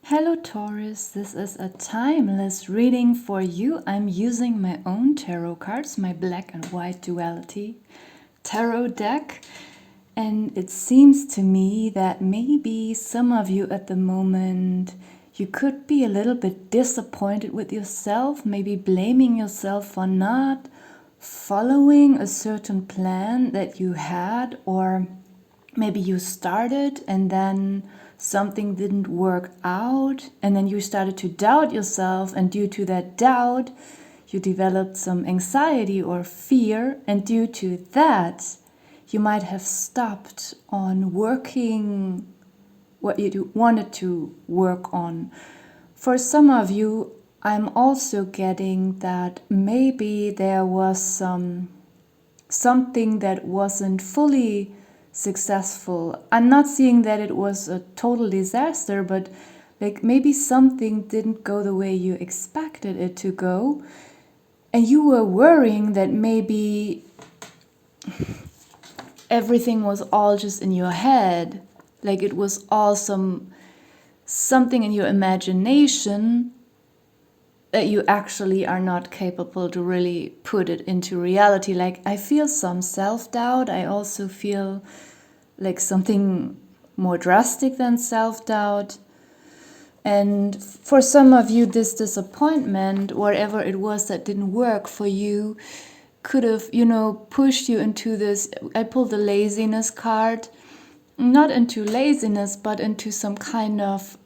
Hello Taurus, this is a timeless reading for you. I'm using my own tarot cards, my black and white duality tarot deck. And it seems to me that maybe some of you at the moment, you could be a little bit disappointed with yourself, maybe blaming yourself for not following a certain plan that you had, or maybe you started and then something didn't work out, and then you started to doubt yourself, and due to that doubt you developed some anxiety or fear, and due to that you might have stopped on working what you wanted to work on. For some of you, I'm also getting that maybe there was something that wasn't fully successful. I'm not seeing that it was a total disaster, but like maybe something didn't go the way you expected it to go, and you were worrying that maybe everything was all just in your head, like it was all something in your imagination that you actually are not capable to really put it into reality. Like I feel some self-doubt. I also feel like something more drastic than self-doubt. And for some of you, this disappointment, whatever it was that didn't work for you, could have, pushed you into this. I pulled the laziness card, not into laziness, but into some kind of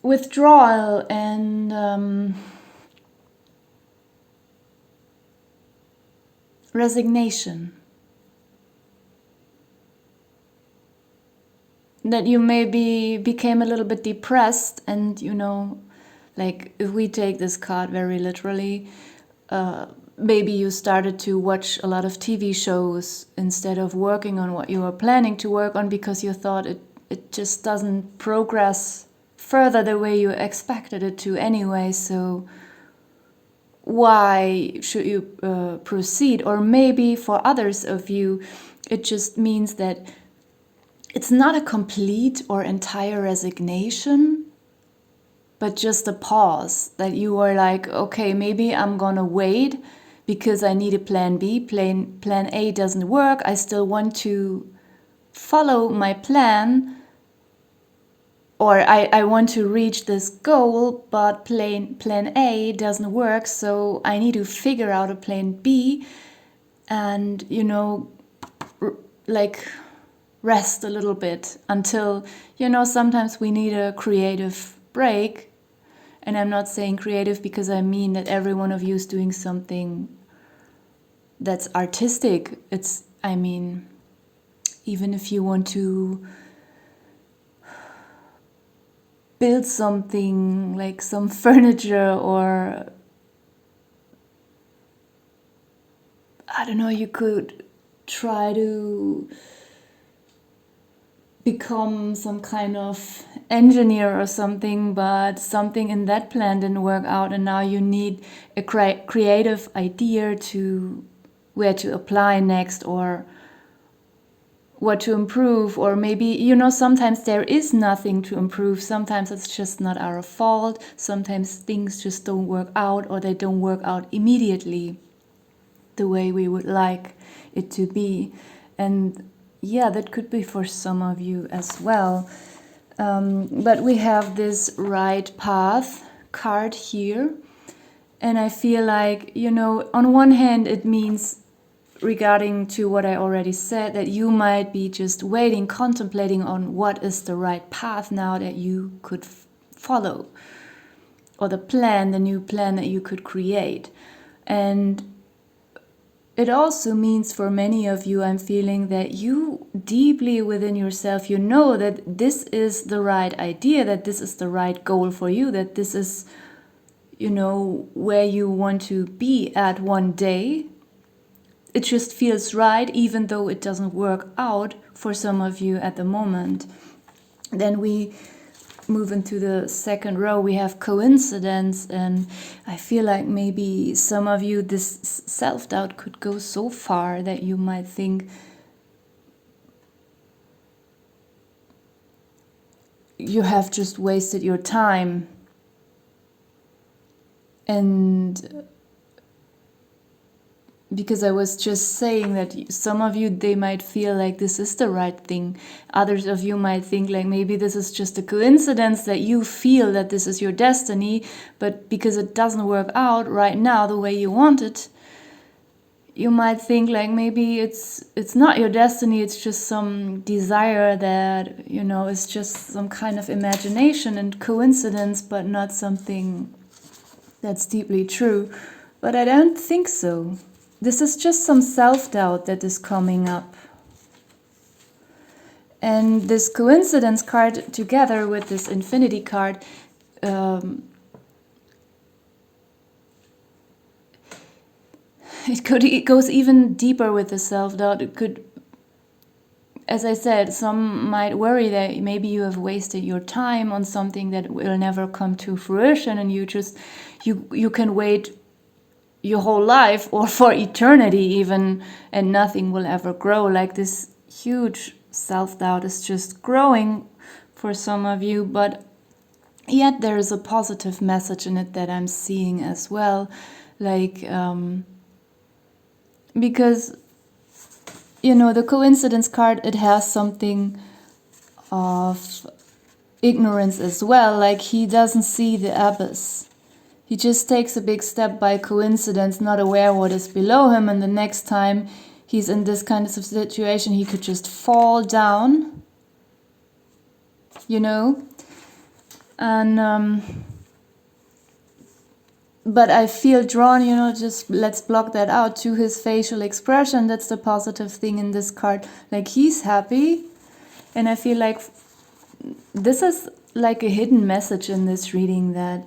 withdrawal and resignation. That you maybe became a little bit depressed, and like if we take this card very literally, maybe you started to watch a lot of TV shows instead of working on what you were planning to work on, because you thought it just doesn't progress further the way you expected it to anyway, so why should you proceed? Or maybe for others of you, it just means that it's not a complete or entire resignation, but just a pause, that you are like, okay, maybe I'm gonna wait because I need a plan B. Plan A doesn't work. I still want to follow my plan, or I want to reach this goal, but plan A doesn't work, so I need to figure out a plan B and, like rest a little bit until, sometimes we need a creative break. And I'm not saying creative because I mean that every one of you is doing something that's artistic. Even if you want to build something like some furniture, or I don't know, you could try to become some kind of engineer or something, but something in that plan didn't work out, and now you need a creative idea to where to apply next, or what to improve. Or maybe, sometimes there is nothing to improve. Sometimes it's just not our fault. Sometimes things just don't work out, or they don't work out immediately the way we would like it to be. And yeah, that could be for some of you as well. But we have this right path card here. And I feel like, on one hand, it means, regarding to what I already said, that you might be just waiting, contemplating on what is the right path now that you could follow, or the new plan that you could create. And it also means for many of you, I'm feeling that you deeply within yourself, that this is the right idea, that this is the right goal for you, that this is, where you want to be at one day. It just feels right, even though it doesn't work out for some of you at the moment. Then we move into the second row. We have coincidence, and I feel like maybe some of you, this self-doubt could go so far that you might think, you have just wasted your time. And because I was just saying that some of you, they might feel like this is the right thing. Others of you might think like maybe this is just a coincidence that you feel that this is your destiny, but because it doesn't work out right now the way you want it, you might think like maybe it's not your destiny, it's just some desire that, you know, is just some kind of imagination and coincidence, but not something that's deeply true. But I don't think so. This is just some self-doubt that is coming up. And this coincidence card together with this infinity card, it goes even deeper with the self-doubt. It could, as I said, some might worry that maybe you have wasted your time on something that will never come to fruition, and you can wait your whole life or for eternity even, and nothing will ever grow. Like this huge self-doubt is just growing for some of you, but yet there is a positive message in it that I'm seeing as well. Like, because, you know, the coincidence card, it has something of ignorance as well. Like he doesn't see the abyss. He just takes a big step by coincidence, not aware what is below him, and the next time he's in this kind of situation, he could just fall down, you know? And, but I feel drawn, you know, just let's block that out, to his facial expression. That's the positive thing in this card. Like he's happy, and I feel like this is like a hidden message in this reading, that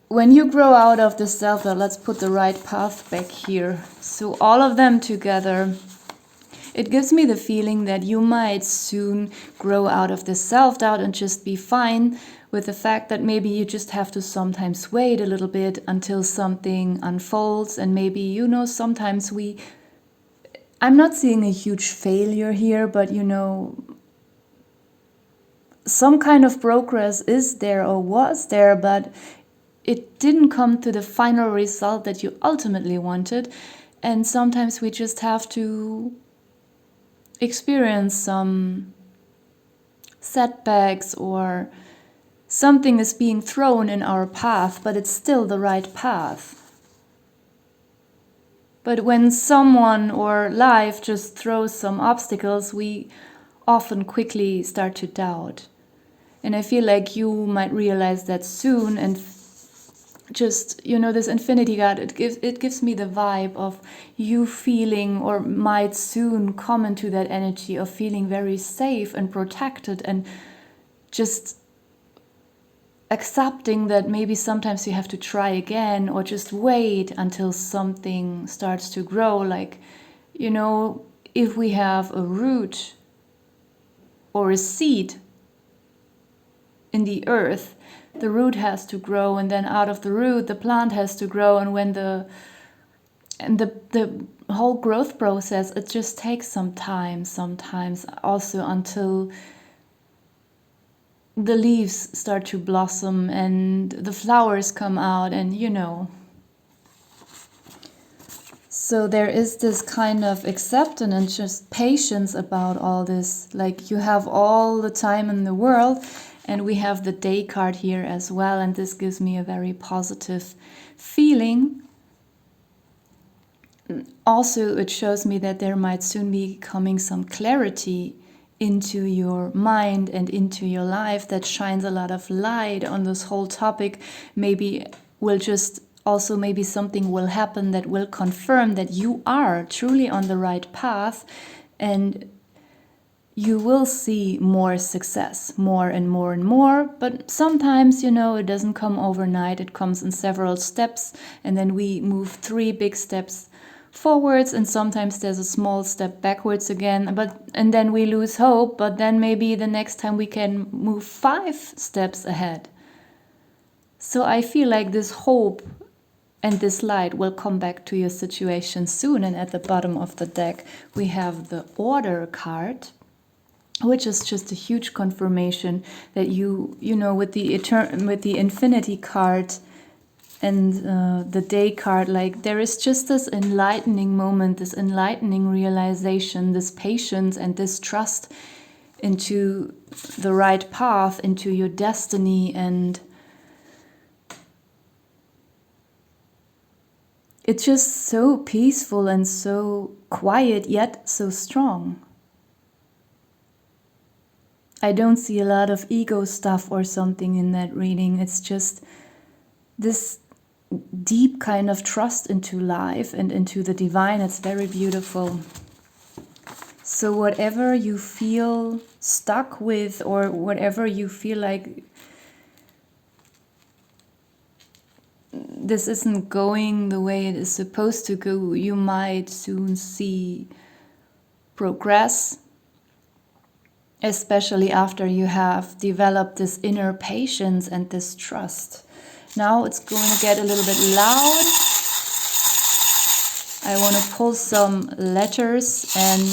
when you grow out of the self-doubt, let's put the right path back here. So all of them together, it gives me the feeling that you might soon grow out of the self-doubt and just be fine with the fact that maybe you just have to sometimes wait a little bit until something unfolds. And maybe, you know, sometimes I'm not seeing a huge failure here, but, you know, some kind of progress is there or was there, but it didn't come to the final result that you ultimately wanted. And sometimes we just have to experience some setbacks, or something is being thrown in our path, but it's still the right path. But when someone or life just throws some obstacles, we often quickly start to doubt. And I feel like you might realize that soon, and just, you know, this infinity card, it gives me the vibe of you feeling, or might soon come into that energy of feeling very safe and protected, and just accepting that maybe sometimes you have to try again, or just wait until something starts to grow. Like, you know, if we have a root or a seed in the earth, the root has to grow, and then out of the root the plant has to grow, and when the whole growth process, it just takes some time, sometimes also until the leaves start to blossom and the flowers come out, and, you know. So there is this kind of acceptance and just patience about all this. Like, you have all the time in the world. And we have the day card here as well, and this gives me a very positive feeling. Also, it shows me that there might soon be coming some clarity into your mind and into your life that shines a lot of light on this whole topic. Maybe we'll just also, maybe something will happen that will confirm that you are truly on the right path, and you will see more success, more and more and more. But sometimes, you know, it doesn't come overnight. It comes in several steps, and then we move 3 big steps forwards, and sometimes there's a small step backwards again, and then we lose hope, but then maybe the next time we can move 5 steps ahead. So I feel like this hope and this light will come back to your situation soon. And at the bottom of the deck we have the order card. which is just a huge confirmation that you know, with the infinity card and the day card, like there is just this enlightening moment, this enlightening realization, this patience and this trust into the right path, into your destiny, and it's just so peaceful and so quiet yet so strong. I don't see a lot of ego stuff or something in that reading. It's just this deep kind of trust into life and into the divine. It's very beautiful. So whatever you feel stuck with, or whatever you feel like this isn't going the way it is supposed to go, you might soon see progress, especially after you have developed this inner patience and this trust. Now it's going to get a little bit loud. I want to pull some letters and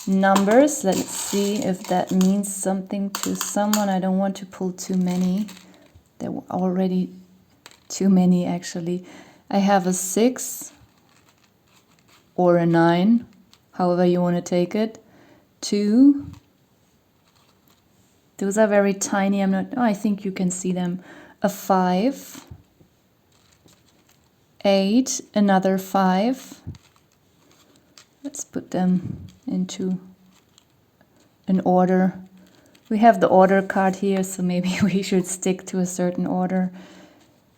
numbers. Let's see if that means something to someone. I don't want to pull too many. There were already too many, actually. I have a 6 or a 9, however you want to take it. 2. Those are very tiny. I think you can see them. A 5. 8. Another 5. Let's put them into an order. We have the order card here, so maybe we should stick to a certain order.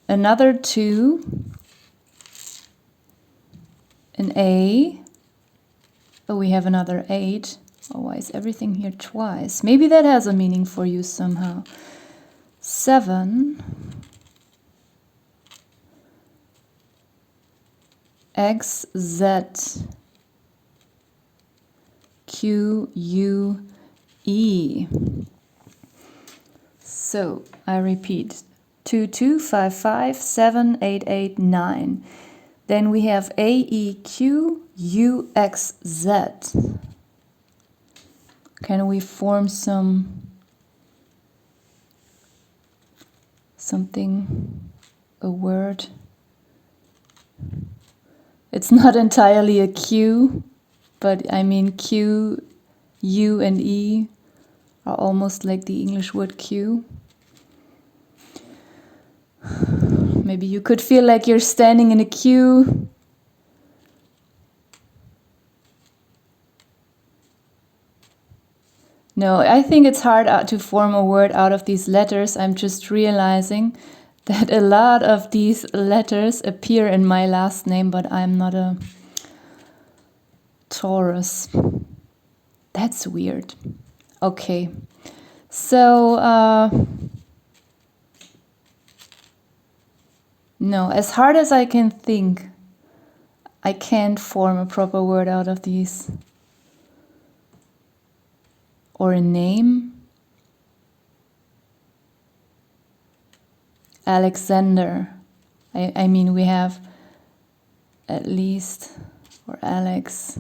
Another 2. An A. Oh, we have another 8. Oh, why is everything here twice? Maybe that has a meaning for you somehow. 7. X, Z, Q, U, E. So, I repeat. 2, 2, 5, 5, 7, 8, 8, 9. Then we have A, E, Q, U, X, Z. Can we form something, a word? It's not entirely a Q, but I mean Q, U, and E are almost like the English word queue. Maybe you could feel like you're standing in a queue. No, I think it's hard to form a word out of these letters. I'm just realizing that a lot of these letters appear in my last name, but I'm not a Taurus. That's weird. Okay, so no, as hard as I can think, I can't form a proper word out of these. Or a name. Alexander. I mean, we have at least, or Alex,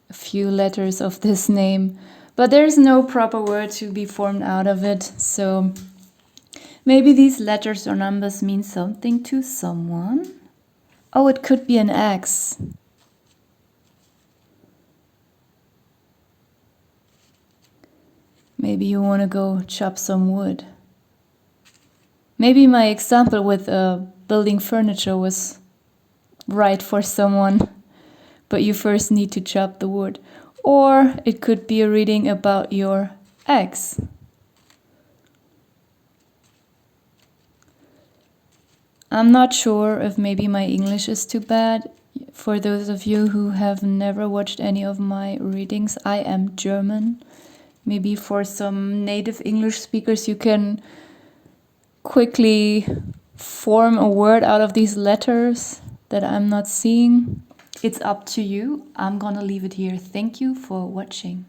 a few letters of this name, but there's no proper word to be formed out of it. So maybe these letters or numbers mean something to someone. Oh, it could be an X. Maybe you want to go chop some wood. Maybe my example with building furniture was right for someone, but you first need to chop the wood. Or it could be a reading about your ex. I'm not sure if maybe my English is too bad. For those of you who have never watched any of my readings, I am German. Maybe for some native English speakers, you can quickly form a word out of these letters that I'm not seeing. It's up to you. I'm gonna leave it here. Thank you for watching.